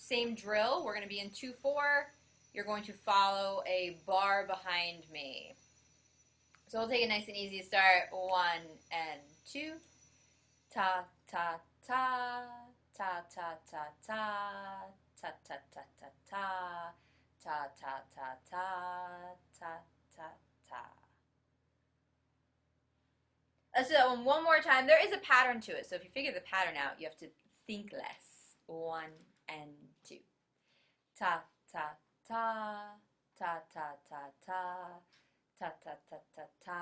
Same drill. We're going to be in 2/4. You're going to follow a bar behind me. So we'll take it nice and easy to start. 1 and 2. Ta, ta, ta. Ta, ta, ta, ta. Ta, ta, ta, ta, ta. Ta, ta, ta, ta. Ta, ta, ta. Let's do that one more time. There is a pattern to it, so if you figure the pattern out, you have to think less. 1 and 2. Ta, ta, ta. Ta, ta, ta, ta. Ta, ta, ta, ta, ta.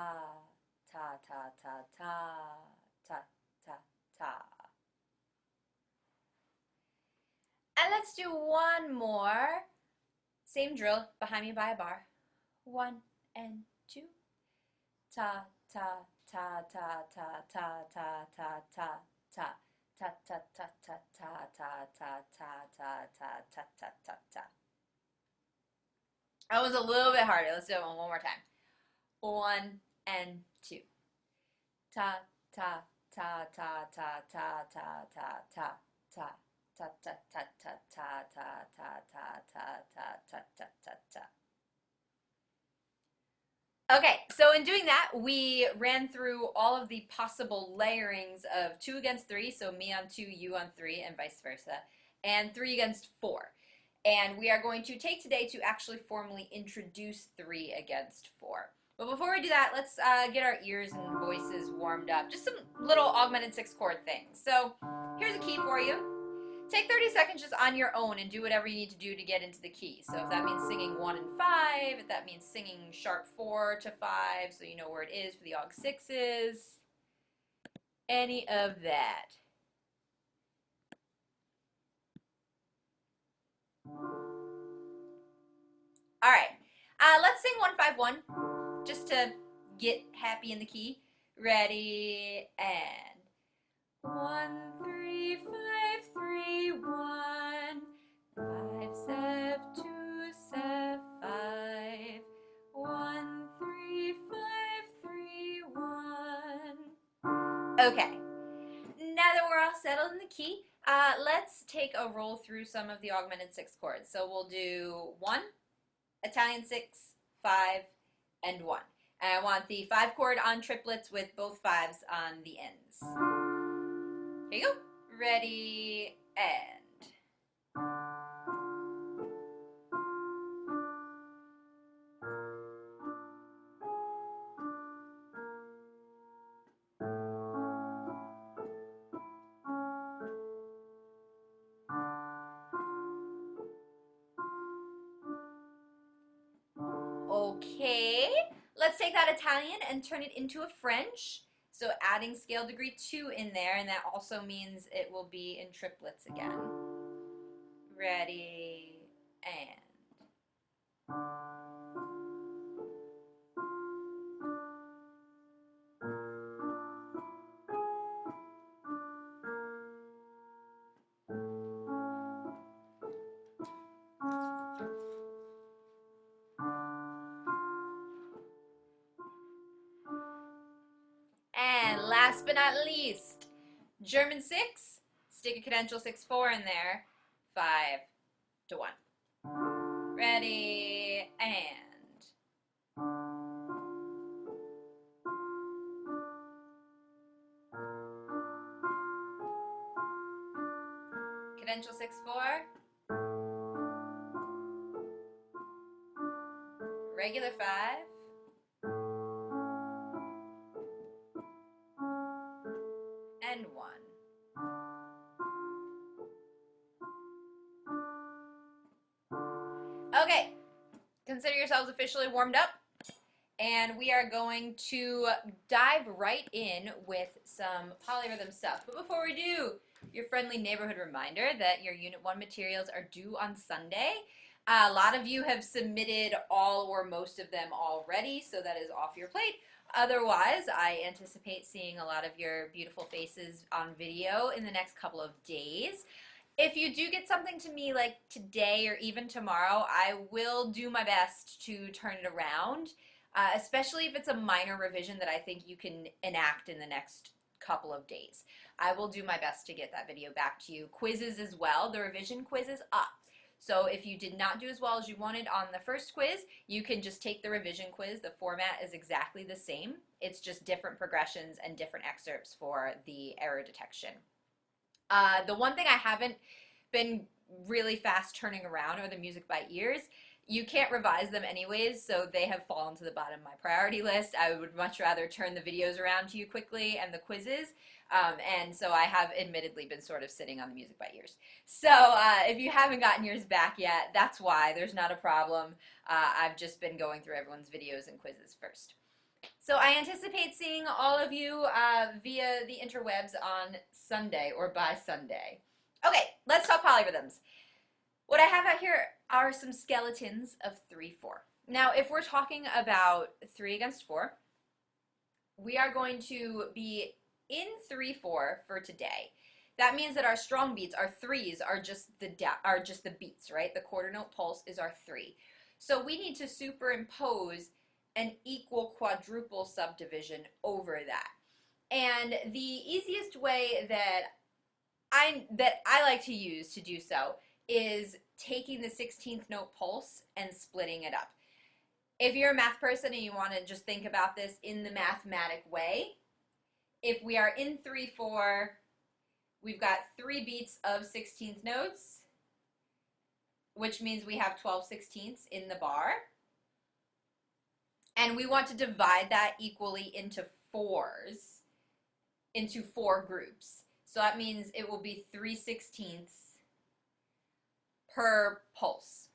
Ta, ta, ta, ta. Ta, ta, ta. And let's do one more. Same drill, behind me by a bar. 1 and 2. Ta, ta, ta, ta, ta, ta, ta, ta, ta, ta. Ta, ta, ta, ta, ta, ta, ta, ta, ta, ta, ta, ta, ta, ta. That was a little bit harder. Let's do it one more time. 1 and 2. Ta, ta, ta, ta, ta, ta, ta, ta, ta, ta. Ta ta ta ta ta ta ta ta ta ta ta ta ta. Okay, so in doing that, we ran through all of the possible layerings of 2 against 3, so me on 2, you on 3, and vice versa, and 3 against 4. And we are going to take today to actually formally introduce 3 against 4. But before we do that, let's get our ears and voices warmed up. Just some little augmented 6-chord things. So here's a key for you. Take 30 seconds just on your own and do whatever you need to do to get into the key. So if that means singing 1 and 5, if that means singing sharp 4 to 5, so you know where it is for the Aug 6s, any of that. All right, let's sing 1-5-1 just to get happy in the key. Ready, and 1, 3, 5, 3, 1, 5, 7, 2, 7, 5, 1, 3, 5, 3, 1. Okay, now that we're all settled in the key, let's take a roll through some of the augmented 6 chords. So we'll do 1, Italian 6, 5, and 1. And I want the 5 chord on triplets with both 5s on the ends. Here you go. Ready, and. Okay, let's take that Italian and turn it into a French. So adding scale degree 2 in there, and that also means it will be in triplets again. Ready, and. And last but not least, German 6, stick a cadential 6-4 in there, 5 to 1. Ready, and. Cadential 6-4. Regular 5. And 1. Okay, consider yourselves officially warmed up, and we are going to dive right in with some polyrhythm stuff. But before we do, your friendly neighborhood reminder that your Unit 1 materials are due on Sunday. A lot of you have submitted all or most of them already, so that is off your plate. Otherwise, I anticipate seeing a lot of your beautiful faces on video in the next couple of days. If you do get something to me like today or even tomorrow, I will do my best to turn it around, especially if it's a minor revision that I think you can enact in the next couple of days. I will do my best to get that video back to you. Quizzes as well, the revision quiz is up. So if you did not do as well as you wanted on the first quiz, you can just take the revision quiz. The format is exactly the same. It's just different progressions and different excerpts for the error detection. The one thing I haven't been really fast turning around are the music by ears. You can't revise them anyways, so they have fallen to the bottom of my priority list. I would much rather turn the videos around to you quickly and the quizzes, and so I have admittedly been sort of sitting on the music by ears. So if you haven't gotten yours back yet, that's why. There's not a problem. I've just been going through everyone's videos and quizzes first. So I anticipate seeing all of you via the interwebs on Sunday or by Sunday. Okay, let's talk polyrhythms. What I have out here are some skeletons of 3/4. Now, if we're talking about 3 against 4, we are going to be in 3/4 for today. That means that our strong beats, our threes, are just the beats, right? The quarter note pulse is our 3. So we need to superimpose an equal quadruple subdivision over that. And the easiest way that I like to use to do so is taking the 16th note pulse and splitting it up. If you're a math person and you want to just think about this in the mathematic way, if we are in 3/4, we've got 3 beats of 16th notes, which means we have 12/16 in the bar. And we want to divide that equally into 4s, into 4 groups. So that means it will be 3/16 per pulse.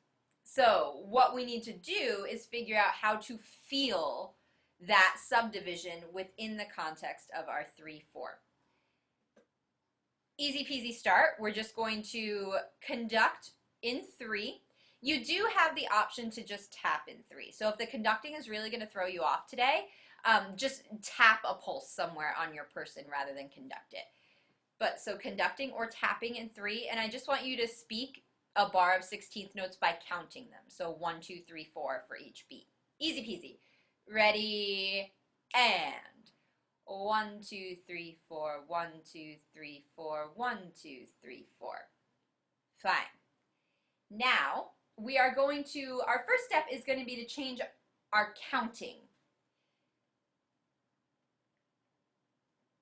So what we need to do is figure out how to feel that subdivision within the context of our 3/4. Easy peasy start. We're just going to conduct in 3. You do have the option to just tap in 3. So if the conducting is really going to throw you off today, just tap a pulse somewhere on your person rather than conduct it. But so conducting or tapping in 3, and I just want you to speak a bar of 16th notes by counting them. So 1, 2, 3, 4 for each beat. Easy peasy. Ready, and 1, 2, 3, 4, 1, 2, 3, 4, 1, 2, 3, 4. Fine. Now, we are going to, our first step is going to be to change our counting.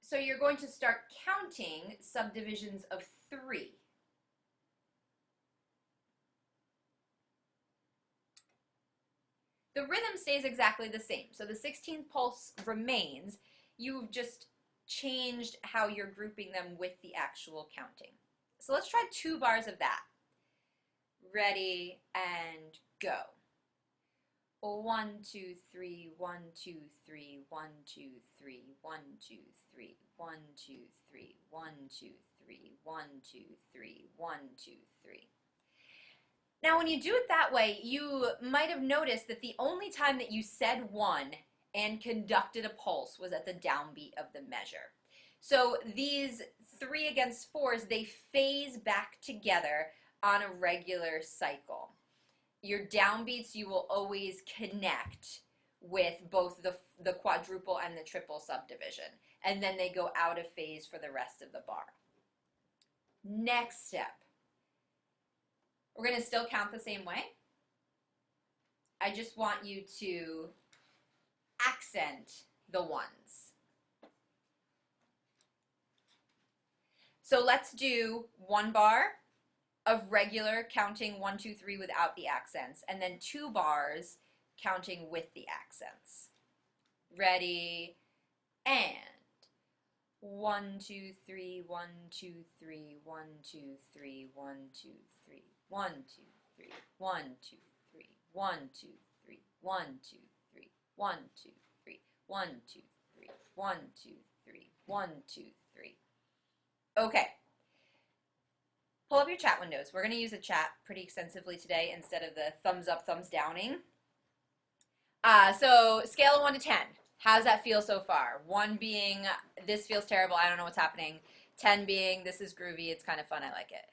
So you're going to start counting subdivisions of 3. The rhythm stays exactly the same. So the 16th pulse remains. You've just changed how you're grouping them with the actual counting. So let's try 2 bars of that. Ready, and go. 1, 2, 3, 1, 2, 3, 1, 2, 3, 1, 2, 3, 1, 2, 3, 1, 2, 3, 1, 2, 3, 1, 2, 3. Now, when you do it that way, you might have noticed that the only time that you said 1 and conducted a pulse was at the downbeat of the measure. So these 3 against 4s, they phase back together on a regular cycle. Your downbeats, you will always connect with both the quadruple and the triple subdivision, and then they go out of phase for the rest of the bar. Next step. We're going to still count the same way. I just want you to accent the 1s. So let's do 1 bar of regular counting 1, 2, 3 without the accents, and then 2 bars counting with the accents. Ready, and 1, 2, 3, 1, 2, 3, 1, 2, 3, 1, 2, 3, 1, 2, 3, 1, 2, 3, 1, 2, 3, 1, 2, 3, 1, 2, 3, 1, 2, 3, 1, 2, 3, 1, 2, 3. Okay. Pull up your chat windows. We're going to use a chat pretty extensively today instead of the thumbs up, thumbs downing. So scale of 1 to 10. How's that feel so far? 1 being, this feels terrible, I don't know what's happening. 10 being, this is groovy, it's kind of fun, I like it.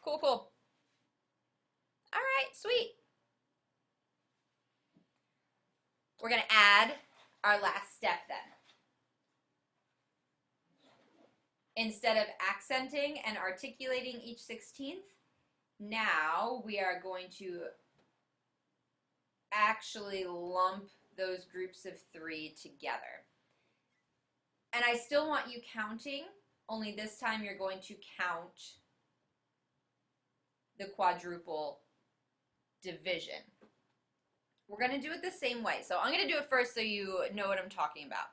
Cool, cool. All right, sweet. we're going to add our last step then. Instead of accenting and articulating each 16th, now we are going to actually lump those groups of 3 together. And I still want you counting, only this time you're going to count the quadruple division. We're going to do it the same way. So I'm going to do it first so you know what I'm talking about.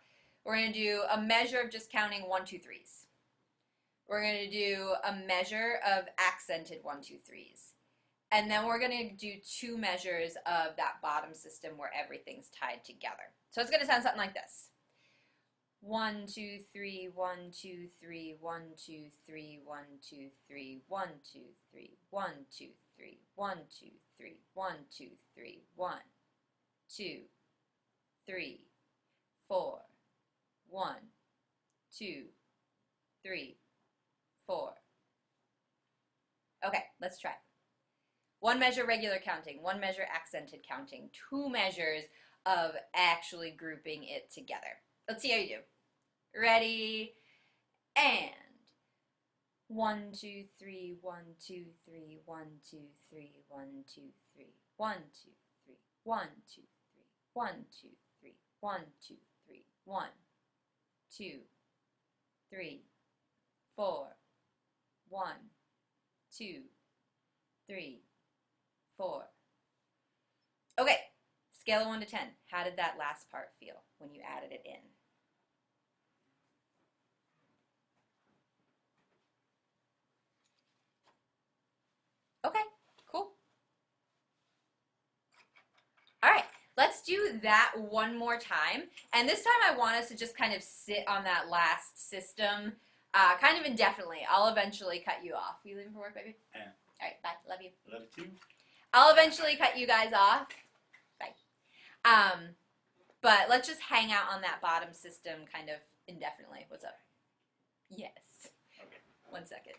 We're going to do a measure of just counting 1, 2, 3s. We're going to do a measure of accented 1, 2, 3s. And then we're going to do 2 measures of that bottom system where everything's tied together. So it's going to sound something like this. 1, 2, 3, 1, 2, 3, 1, 2, 3, 1, 2, 3, 1, 2, 3, 1, 2, 3, 1, 2, 3, 1, 2, 3, 1, 2, 3, 4, 1, 2, 3, 4. Okay, let's try. 1 measure regular counting, 1 measure accented counting, 2 measures of actually grouping it together. Let's see how you do. Ready? And 1, 2, 3, 1, 2, 3, 1, 2, 3, 1, 2, 3, 1, 2, 3, 1, 2, 3, 1, 2, 3, 1, 2, 3, 1, 2, 3, 4, 1, 2, 3, 4. Okay, scale of 1 to 10. How did that last part feel when you added it in? Okay, cool. All right, let's do that one more time. And this time I want us to just kind of sit on that last system kind of indefinitely. I'll eventually cut you off. You leaving for work, baby? Yeah. All right, bye. Love you. Love you too. I'll eventually cut you guys off. Bye. But let's just hang out on that bottom system kind of indefinitely. What's up? Yes. Okay. 1 second.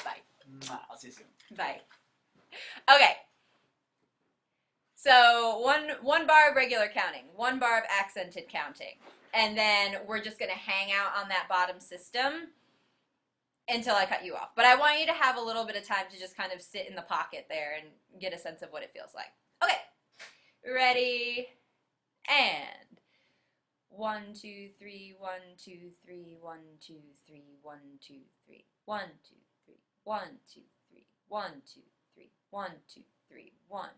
Bye. I'll see you soon. Bye. Okay. So one bar of regular counting, 1 bar of accented counting, and then we're just going to hang out on that bottom system until I cut you off. But I want you to have a little bit of time to just kind of sit in the pocket there and get a sense of what it feels like. Okay. Ready? And 1, 2, 3, 1, 2, 3, 1, 2, 3, 1, 2, 3, 1, 2, 3, 1, 2, 3, 1, 2, 3, 1, 2, 3, 1,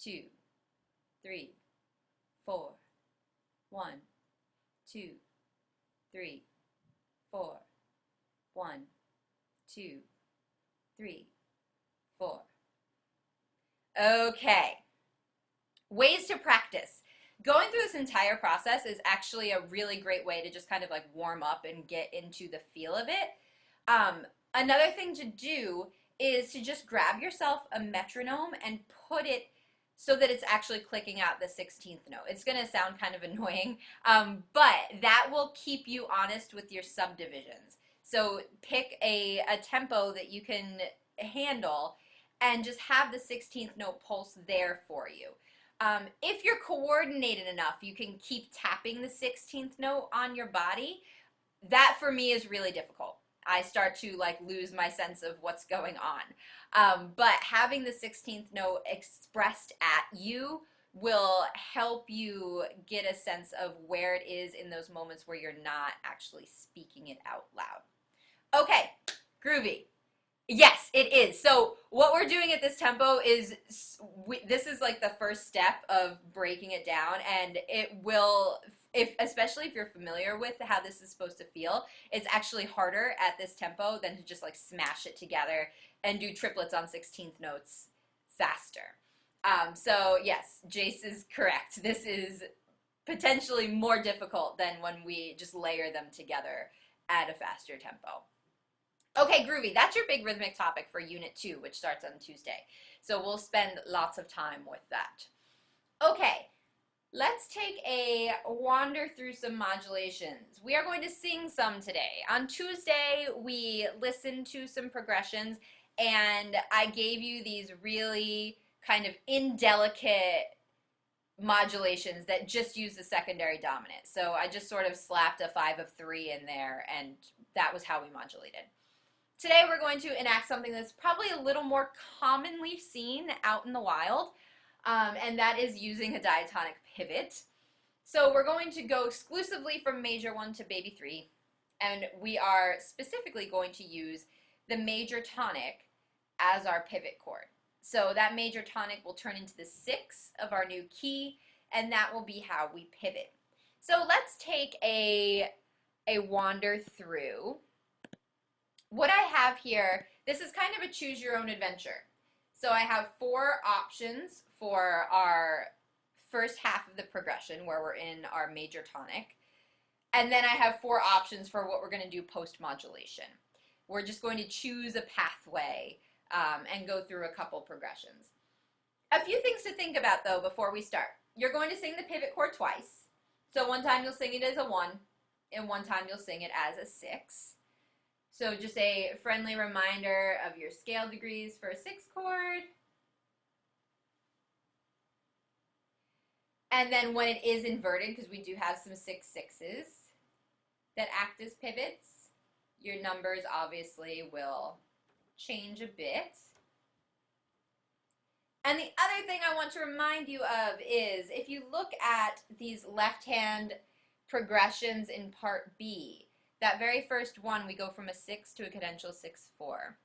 2, 3, 4, 1, 2, 3, 4, 1, 2, 3, 4. Okay. Ways to practice. Going through this entire process is actually a really great way to just kind of like warm up and get into the feel of it. Another thing to do is to just grab yourself a metronome and put it so that it's actually clicking out the 16th note. It's going to sound kind of annoying, but that will keep you honest with your subdivisions. So pick a tempo that you can handle and just have the 16th note pulse there for you. If you're coordinated enough, you can keep tapping the 16th note on your body. That for me is really difficult. I start to like lose my sense of what's going on. But having the 16th note expressed at you will help you get a sense of where it is in those moments where you're not actually speaking it out loud. Okay, groovy. Yes, it is. So what we're doing at this tempo is, this is like the first step of breaking it down, and it will, especially if you're familiar with how this is supposed to feel, it's actually harder at this tempo than to just like smash it together and do triplets on 16th notes faster. So yes, Jace is correct. This is potentially more difficult than when we just layer them together at a faster tempo. Okay, groovy. That's your big rhythmic topic for Unit 2, which starts on Tuesday. So we'll spend lots of time with that. Okay, let's take a wander through some modulations. We are going to sing some today. On Tuesday, we listened to some progressions, and I gave you these really kind of indelicate modulations that just use the secondary dominant. So I just sort of slapped a 5 of 3 in there, and that was how we modulated. Today we're going to enact something that's probably a little more commonly seen out in the wild, and that is using a diatonic pivot. So we're going to go exclusively from major 1 to baby 3, and we are specifically going to use the major tonic as our pivot chord. So that major tonic will turn into the 6 of our new key, and that will be how we pivot. So let's take a wander through. What I have here, this is kind of a choose your own adventure. So I have 4 options for our first half of the progression where we're in our major tonic. And then I have 4 options for what we're going to do post-modulation. We're just going to choose a pathway and go through a couple progressions. A few things to think about though before we start. You're going to sing the pivot chord twice. So one time you'll sing it as a 1, and one time you'll sing it as a 6. So just a friendly reminder of your scale degrees for a 6 chord. And then when it is inverted, because we do have some 6 6s that act as pivots, your numbers obviously will change a bit. And the other thing I want to remind you of is if you look at these left-hand progressions in part B, that very first one, we go from a 6 to a cadential 6-4.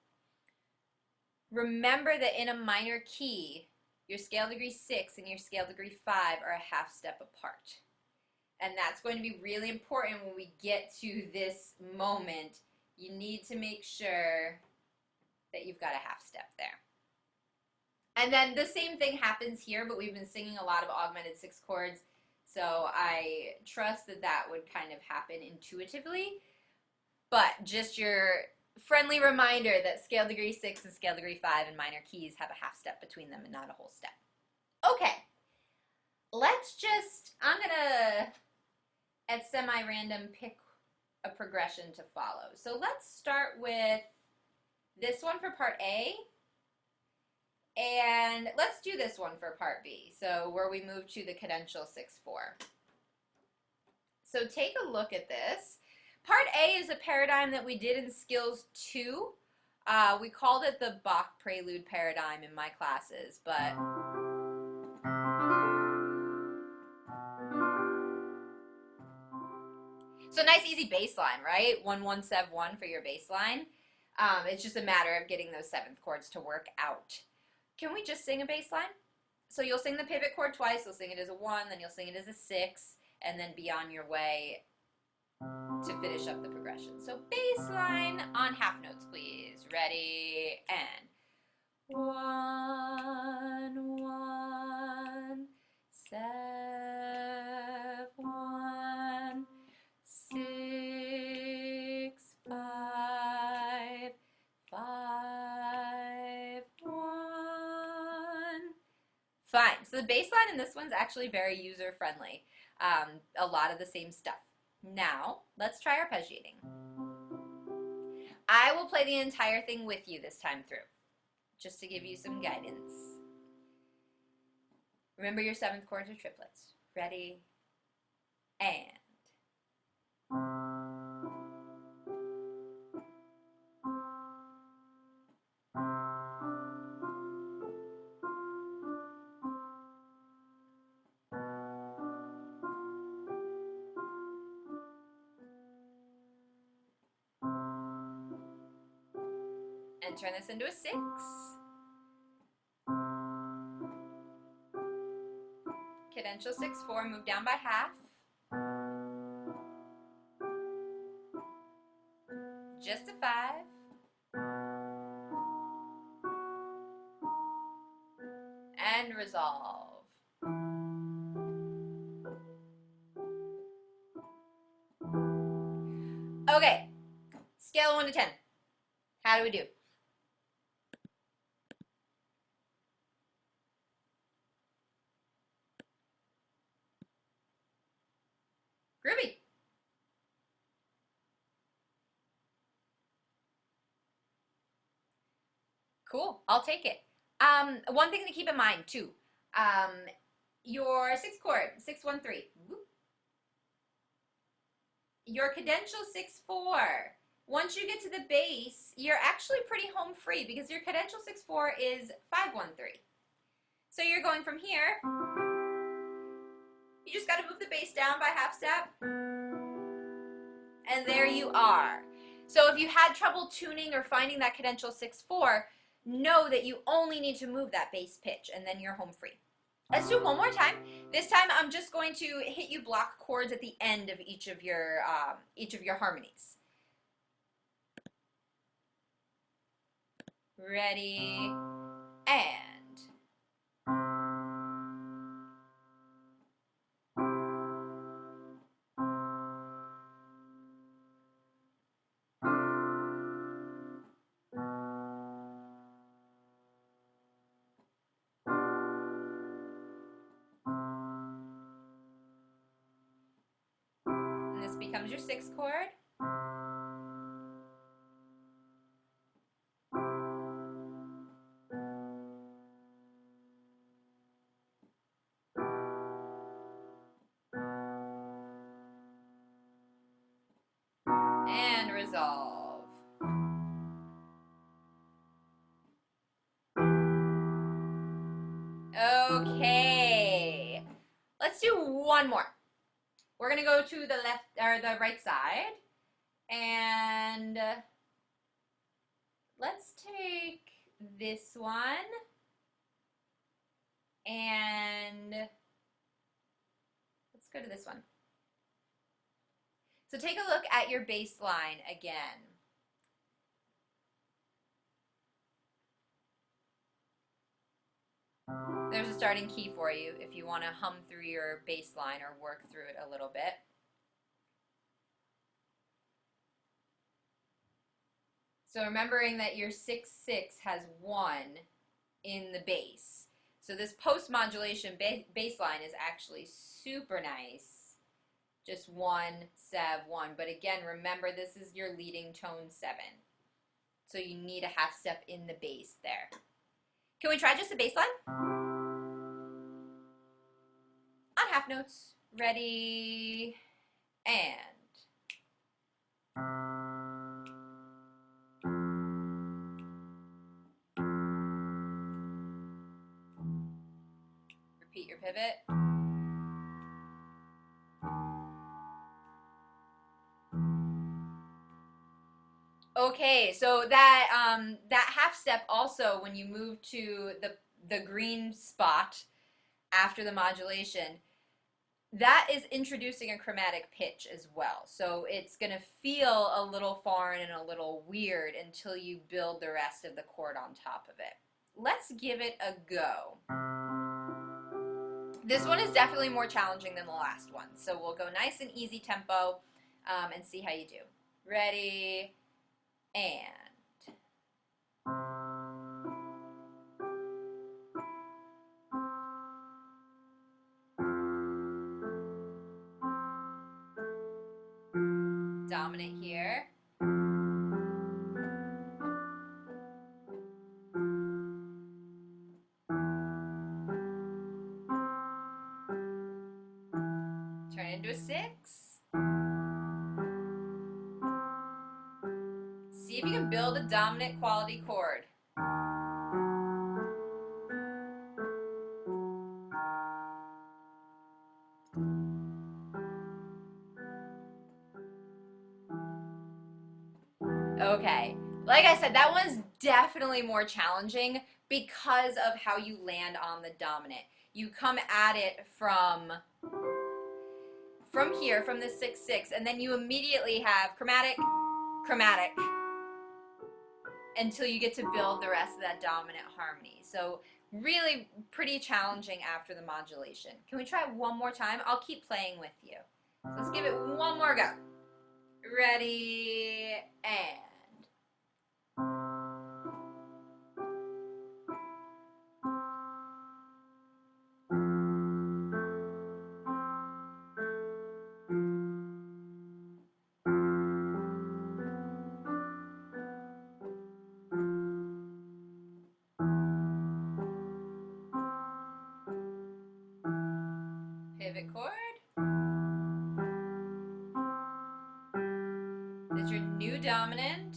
Remember that in a minor key, your scale degree 6 and your scale degree 5 are a half step apart. And that's going to be really important when we get to this moment. You need to make sure that you've got a half step there. And then the same thing happens here, but we've been singing a lot of augmented 6 chords, so I trust that that would kind of happen intuitively. But just your friendly reminder that scale degree 6 and scale degree 5 in minor keys have a half step between them and not a whole step. Okay, I'm gonna, at semi-random, pick a progression to follow. So let's start with this one for part A, and let's do this one for part B, so where we move to the cadential 6-4. So take a look at this. Part A is a paradigm that we did in Skills 2. We called it the Bach Prelude paradigm in my classes, but so nice easy bass line, right? 1-1-7-1 for your bass line. It's just a matter of getting those 7th chords to work out. Can we just sing a bass line? So you'll sing the pivot chord twice, you'll sing it as a 1, then you'll sing it as a 6, and then be on your way to finish up the progression. So bass line on half notes, please. Ready, and 1-1-7-1 6-5-5-1. Fine. So the bass line in this one's actually very user-friendly. A lot of the same stuff. Now, let's try arpeggiating. I will play the entire thing with you this time through, just to give you some guidance. Remember your 7th chords are triplets. Ready, and turn this into a 6. Cadential 6-4, move down by half. Just a 5. And resolve. Okay, scale 1 to 10. How do we do? Groovy. Cool, I'll take it. One thing to keep in mind too, Your sixth chord, 613. Your cadential 6/4. Once you get to the bass, you're actually pretty home free because your cadential 6/4 is 513. So you're going from here. You just got to move the bass down by half step. And there you are. So if you had trouble tuning or finding that cadential 6/4, know that you only need to move that bass pitch and then you're home free. Let's do it one more time. This time I'm just going to hit you block chords at the end of each of your harmonies. Ready, and this becomes your sixth chord. And resolve. Okay. Let's do one more. We're going to go to the left or the right side. And let's take this one. And let's go to this one. So take a look at your bass line again. There's a starting key for you if you want to hum through your bass line or work through it a little bit. So remembering that your 6/6 has 1 in the bass. So this post-modulation bass line is actually super nice. Just 1, 7, 1. But again, remember this is your leading tone 7. So you need a half step in the bass there. Can we try just the bass line? On half notes. Ready, and repeat your pivot. Okay, so that half step also, when you move to the green spot after the modulation, that is introducing a chromatic pitch as well. So it's going to feel a little foreign and a little weird until you build the rest of the chord on top of it. Let's give it a go. This one is definitely more challenging than the last one. So we'll go nice and easy tempo and see how you do. Ready, and dominant here. Turn it into a 6. See if you can build a dominant quality chord. Okay, like I said, that one's definitely more challenging because of how you land on the dominant. You come at it from here, from the 6/6, and then you immediately have chromatic, chromatic, until you get to build the rest of that dominant harmony. So really pretty challenging after the modulation. Can we try it one more time? I'll keep playing with you. So let's give it one more go. Ready, and pivot chord. This is your new dominant.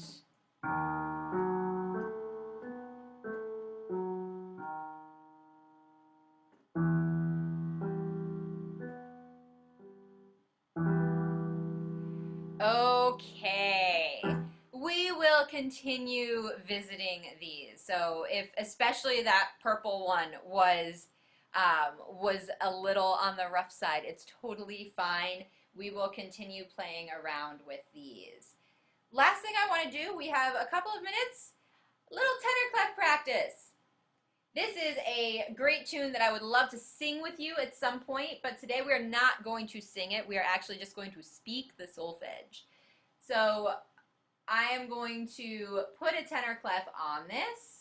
Okay. We will continue visiting these. So if especially that purple one was a little on the rough side, it's totally fine. We will continue playing around with these. Last thing I want to do, we have a couple of minutes, little tenor clef practice. This is a great tune that I would love to sing with you at some point, but today we are not going to sing it. We are actually just going to speak the solfege. So I am going to put a tenor clef on this.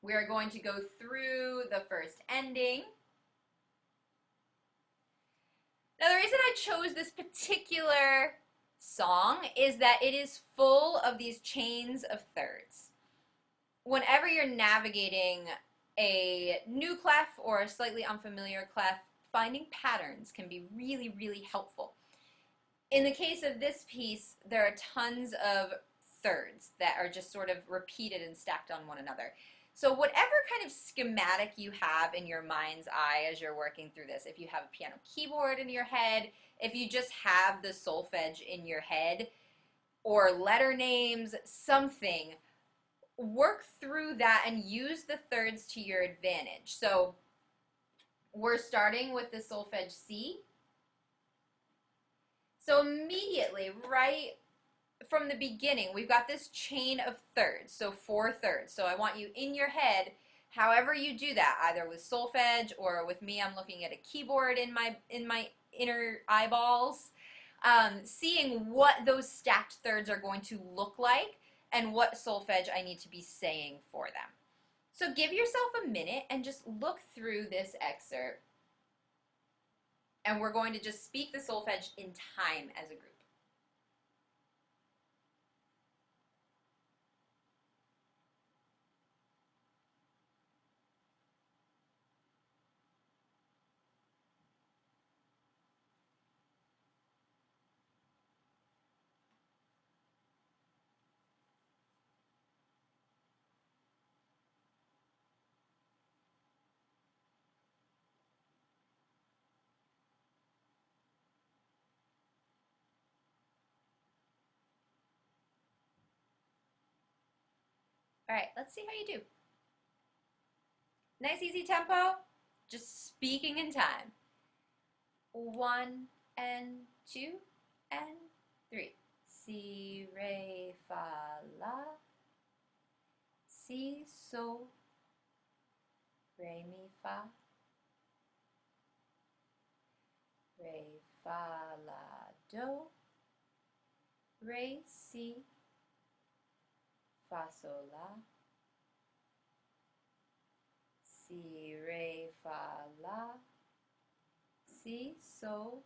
We are going to go through the first ending. Now the reason I chose this particular song is that it is full of these chains of thirds. Whenever you're navigating a new clef or a slightly unfamiliar clef, finding patterns can be really, really helpful. In the case of this piece, there are tons of thirds that are just sort of repeated and stacked on one another. So whatever kind of schematic you have in your mind's eye as you're working through this, if you have a piano keyboard in your head, if you just have the solfege in your head, or letter names, something, work through that and use the thirds to your advantage. So we're starting with the solfege C. So immediately, right from the beginning, we've got this chain of thirds, so 4 thirds. So I want you in your head, however you do that, either with solfege or with me, I'm looking at a keyboard in my inner eyeballs, seeing what those stacked thirds are going to look like and what solfege I need to be saying for them. So give yourself a minute and just look through this excerpt, and we're going to just speak the solfege in time as a group. All right, let's see how you do. Nice, easy tempo, just speaking in time. 1 and 2 and 3. Si, re, fa, la. Si, so, re, mi, fa. Re, fa, la, do. Re, si. Fa, sol, la. Si, re, fa, la. Si, so.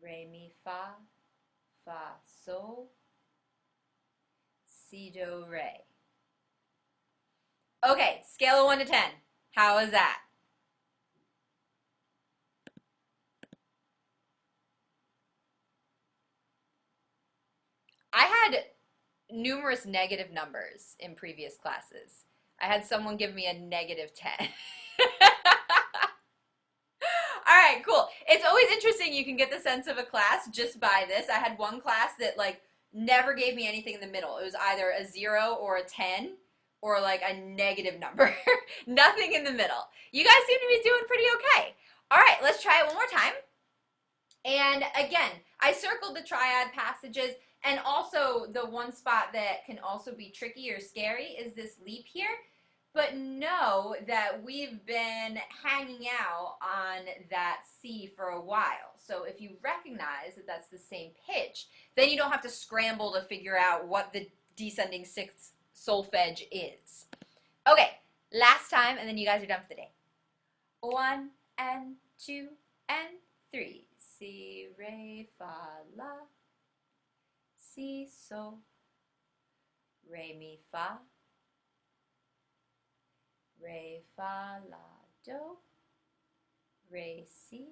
Re, mi, fa. Fa, sol. Si, do, re. Okay, scale of 1 to 10. How is that? I had numerous negative numbers in previous classes. I had someone give me a negative 10. All right, cool. It's always interesting. You can get the sense of a class just by this. I had one class that like never gave me anything in the middle. It was either a 0 or a 10 or like a negative number. Nothing in the middle. You guys seem to be doing pretty okay. All right, let's try it one more time. And again, I circled the triad passages, and also the one spot that can also be tricky or scary is this leap here. But know that we've been hanging out on that C for a while. So if you recognize that that's the same pitch, then you don't have to scramble to figure out what the descending sixth solfege is. Okay, last time, and then you guys are done for the day. 1 and 2 and 3. Si, re, fa, la. Si, so. Re, mi, fa. Re, fa, la, do, re, si,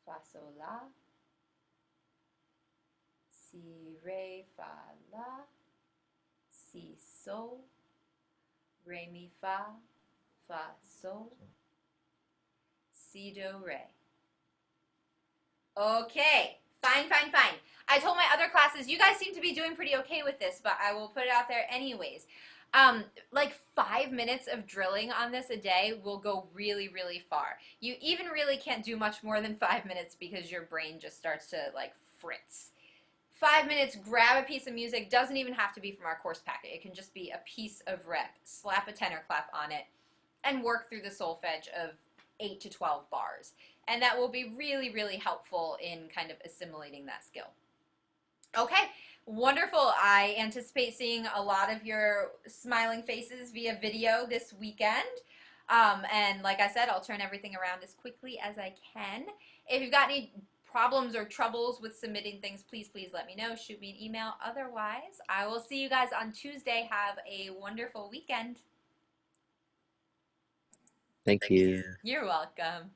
fa, sol, la, si, re, fa, la, si, sol, re, mi, fa, sol, si, do, re. Okay, fine, fine, fine. I told my other classes, you guys seem to be doing pretty okay with this, but I will put it out there anyways. Like 5 minutes of drilling on this a day will go really, really far. You even really can't do much more than 5 minutes because your brain just starts to like fritz. 5 minutes, grab a piece of music, doesn't even have to be from our course packet. It can just be a piece of rep, slap a tenor clap on it, and work through the solfege of 8 to 12 bars. And that will be really, really helpful in kind of assimilating that skill. Okay, wonderful. I anticipate seeing a lot of your smiling faces via video this weekend. And like I said, I'll turn everything around as quickly as I can. If you've got any problems or troubles with submitting things, please, please let me know. Shoot me an email. Otherwise, I will see you guys on Tuesday. Have a wonderful weekend. Thank you. You're welcome.